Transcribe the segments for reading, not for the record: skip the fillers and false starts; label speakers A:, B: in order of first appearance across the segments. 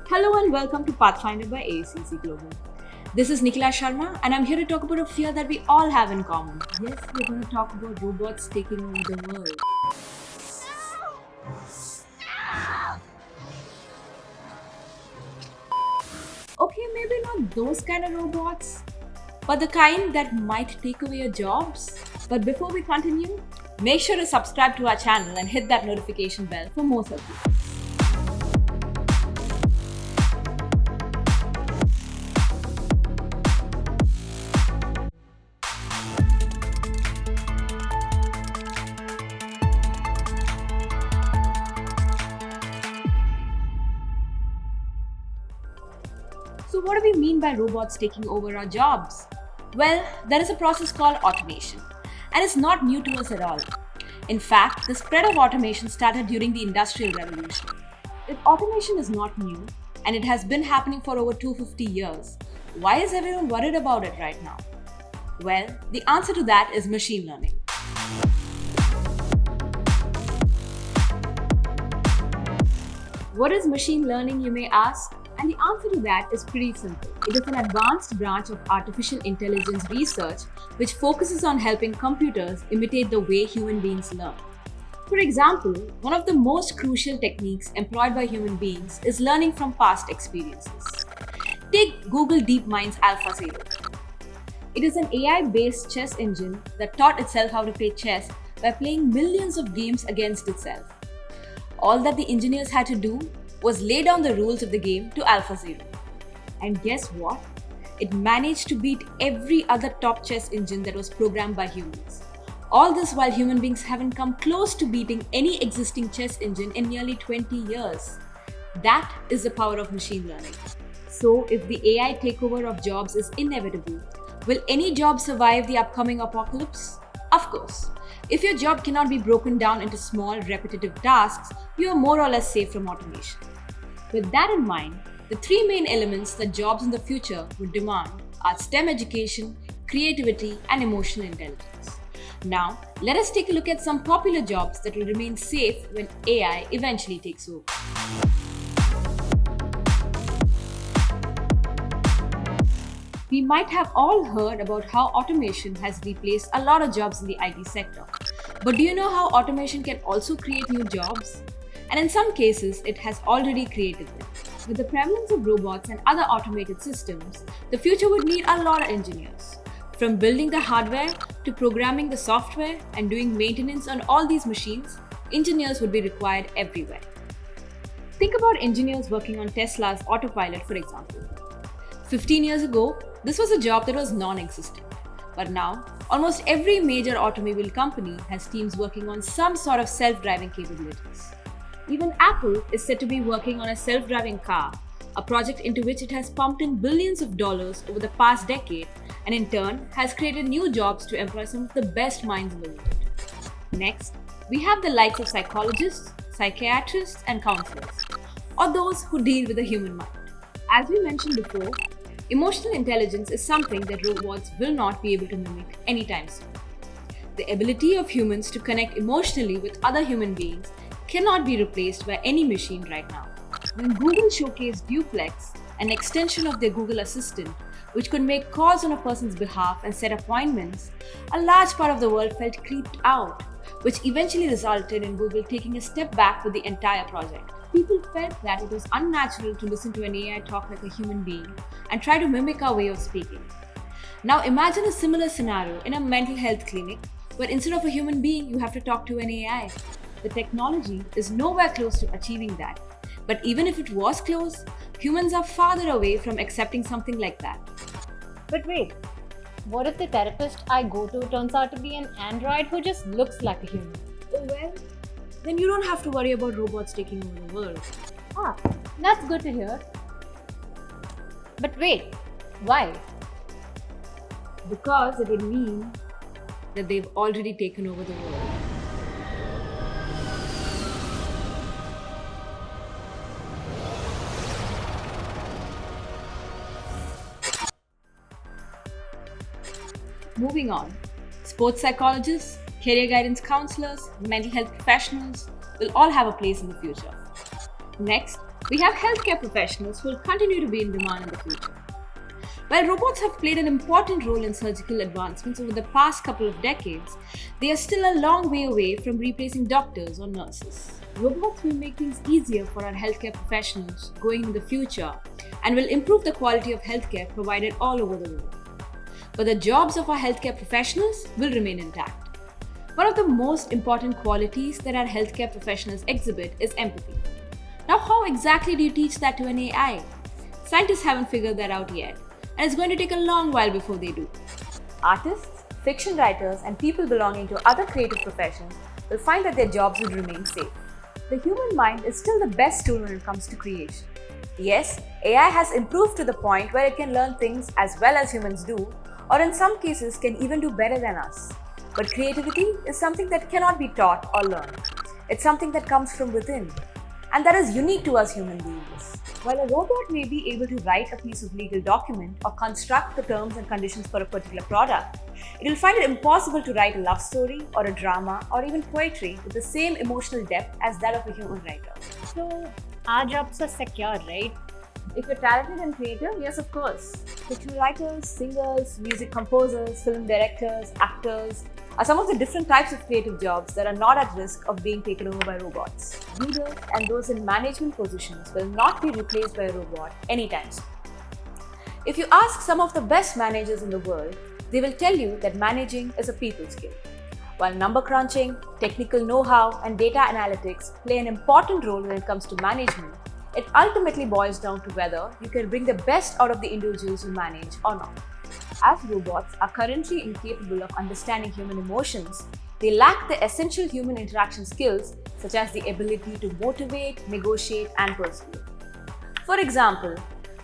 A: Hello and welcome to Pathfinder by ACC Global. This is Nikhila Sharma and I'm here to talk about a fear that we all have in common. Yes, we're going to talk about robots taking over the world. Okay, maybe not those kind of robots, but the kind that might take away your jobs. But before we continue, make sure to subscribe to our channel and hit that notification bell for more such videos. So, what do we mean by robots taking over our jobs? Well, there is a process called automation, and it's not new to us at all. In fact, the spread of automation started during the Industrial Revolution. If automation is not new, and it has been happening for over 250 years, why is everyone worried about it right now? Well, the answer to that is machine learning. What is machine learning, you may ask? And the answer to that is pretty simple. It is an advanced branch of artificial intelligence research which focuses on helping computers imitate the way human beings learn. For example, one of the most crucial techniques employed by human beings is learning from past experiences. Take Google DeepMind's AlphaZero. It is an AI-based chess engine that taught itself how to play chess by playing millions of games against itself. All that the engineers had to do was lay down the rules of the game to AlphaZero. And guess what? It managed to beat every other top chess engine that was programmed by humans. All this while human beings haven't come close to beating any existing chess engine in nearly 20 years. That is the power of machine learning. So, if the AI takeover of jobs is inevitable, will any job survive the upcoming apocalypse? Of course. If your job cannot be broken down into small, repetitive tasks, you are more or less safe from automation. With that in mind, the three main elements that jobs in the future would demand are STEM education, creativity, and emotional intelligence. Now, let us take a look at some popular jobs that will remain safe when AI eventually takes over. We might have all heard about how automation has replaced a lot of jobs in the IT sector. But do you know how automation can also create new jobs? And in some cases, it has already created them. With the prevalence of robots and other automated systems, the future would need a lot of engineers. From building the hardware to programming the software and doing maintenance on all these machines, engineers would be required everywhere. Think about engineers working on Tesla's autopilot, for example. 15 years ago, this was a job that was non-existent. But now, almost every major automobile company has teams working on some sort of self-driving capabilities. Even Apple is said to be working on a self-driving car, a project into which it has pumped in billions of dollars over the past decade and in turn has created new jobs to employ some of the best minds in the world. Next, we have the likes of psychologists, psychiatrists, and counselors, or those who deal with the human mind. As we mentioned before, emotional intelligence is something that robots will not be able to mimic anytime soon. The ability of humans to connect emotionally with other human beings cannot be replaced by any machine right now. When Google showcased Duplex, an extension of their Google Assistant, which could make calls on a person's behalf and set appointments, a large part of the world felt creeped out, which eventually resulted in Google taking a step back with the entire project. People felt that it was unnatural to listen to an AI talk like a human being and try to mimic our way of speaking. Now imagine a similar scenario in a mental health clinic where instead of a human being, you have to talk to an AI. The technology is nowhere close to achieving that. But even if it was close, humans are farther away from accepting something like that.
B: But wait, what if the therapist I go to turns out to be an android who just looks like a human?
A: Oh well, then you don't have to worry about robots taking over the world.
B: Ah, that's good to hear. But wait, why?
A: Because it would mean that they've already taken over the world. Moving on, sports psychologists, career guidance counselors, mental health professionals will all have a place in the future. Next, We have healthcare professionals who will continue to be in demand in the future. While robots have played an important role in surgical advancements over the past couple of decades, they are still a long way away from replacing doctors or nurses. Robots will make things easier for our healthcare professionals going in the future and will improve the quality of healthcare provided all over the world. But the jobs of our healthcare professionals will remain intact. One of the most important qualities that our healthcare professionals exhibit is empathy. Now, how exactly do you teach that to an AI? Scientists haven't figured that out yet, and it's going to take a long while before they do. Artists, fiction writers, and people belonging to other creative professions will find that their jobs will remain safe. The human mind is still the best tool when it comes to creation. Yes, AI has improved to the point where it can learn things as well as humans do, or in some cases can even do better than us. But creativity is something that cannot be taught or learned. It's something that comes from within, and that is unique to us human beings. While a robot may be able to write a piece of legal document or construct the terms and conditions for a particular product, it will find it impossible to write a love story or a drama or even poetry with the same emotional depth as that of a human writer.
B: So, our jobs are secure, right?
A: If you're talented and creative, yes, of course. Fictional writers, singers, music composers, film directors, actors are some of the different types of creative jobs that are not at risk of being taken over by robots. Leaders and those in management positions will not be replaced by a robot anytime soon. If you ask some of the best managers in the world, they will tell you that managing is a people skill. While number crunching, technical know-how, and data analytics play an important role when it comes to management, it ultimately boils down to whether you can bring the best out of the individuals you manage or not. As robots are currently incapable of understanding human emotions, they lack the essential human interaction skills such as the ability to motivate, negotiate, and persuade. For example,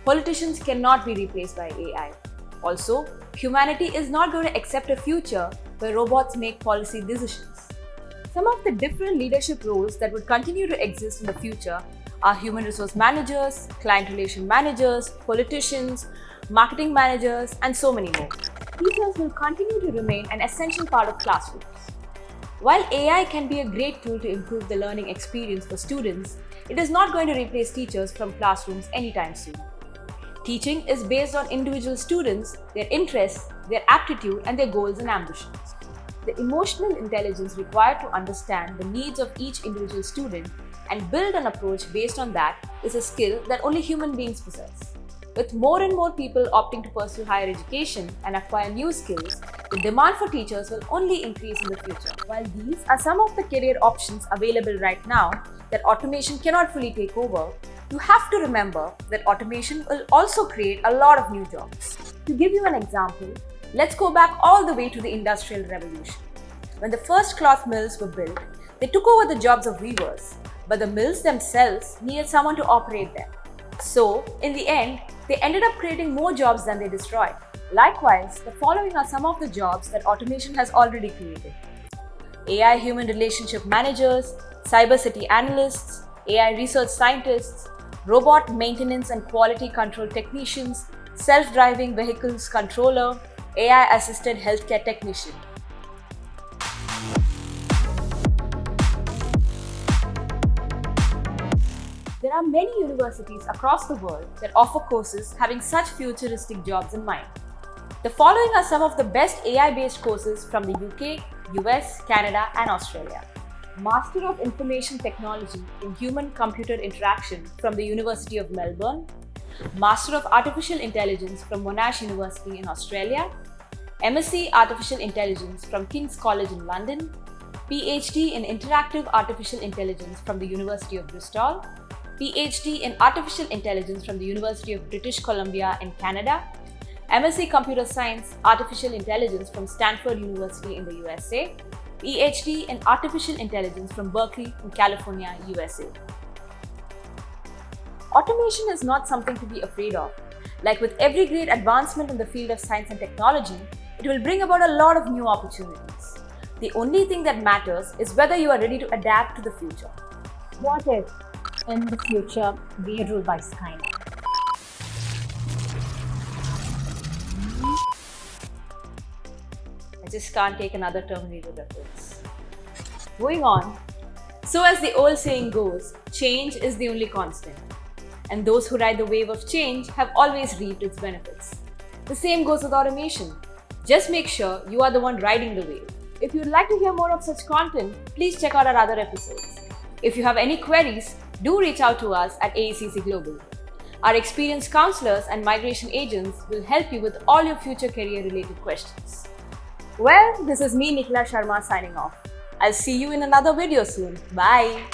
A: politicians cannot be replaced by AI. Also, humanity is not going to accept a future where robots make policy decisions. Some of the different leadership roles that would continue to exist in the future are human resource managers, client relation managers, politicians, marketing managers, and so many more. Teachers will continue to remain an essential part of classrooms. While AI can be a great tool to improve the learning experience for students, it is not going to replace teachers from classrooms anytime soon. Teaching is based on individual students, their interests, their aptitude, and their goals and ambitions. The emotional intelligence required to understand the needs of each individual student and build an approach based on that is a skill that only human beings possess. With more and more people opting to pursue higher education and acquire new skills, the demand for teachers will only increase in the future. While these are some of the career options available right now that automation cannot fully take over, you have to remember that automation will also create a lot of new jobs. To give you an example, let's go back all the way to the Industrial Revolution. When the first cloth mills were built, they took over the jobs of weavers, but the mills themselves needed someone to operate them. So, in the end, they ended up creating more jobs than they destroyed. Likewise, the following are some of the jobs that automation has already created: AI human relationship managers, cybersecurity analysts, AI research scientists, robot maintenance and quality control technicians, self-driving vehicles controller, AI assisted healthcare technician. There are many universities across the world that offer courses having such futuristic jobs in mind. The following are some of the best AI-based courses from the UK, US, Canada, and Australia. Master of Information Technology in Human-Computer Interaction from the University of Melbourne, Master of Artificial Intelligence from Monash University in Australia, MSc Artificial Intelligence from King's College in London, PhD in Interactive Artificial Intelligence from the University of Bristol, PhD in Artificial Intelligence from the University of British Columbia in Canada, MSc Computer Science Artificial Intelligence from Stanford University in the USA, PhD in Artificial Intelligence from Berkeley in California, USA. Automation is not something to be afraid of. Like with every great advancement in the field of science and technology, it will bring about a lot of new opportunities. The only thing that matters is whether you are ready to adapt to the future.
B: What if, in the future, we are ruled by Skynet?
A: I just can't take another Terminator reference. Moving on. So as the old saying goes, change is the only constant. and those who ride the wave of change have always reaped its benefits. The same goes with automation. Just make sure you are the one riding the wave. If you'd like to hear more of such content, please check out our other episodes. If you have any queries, do reach out to us at AECC Global. Our experienced counselors and migration agents will help you with all your future career-related questions. Well, this is me, Nikhila Sharma, signing off. I'll see you in another video soon. Bye.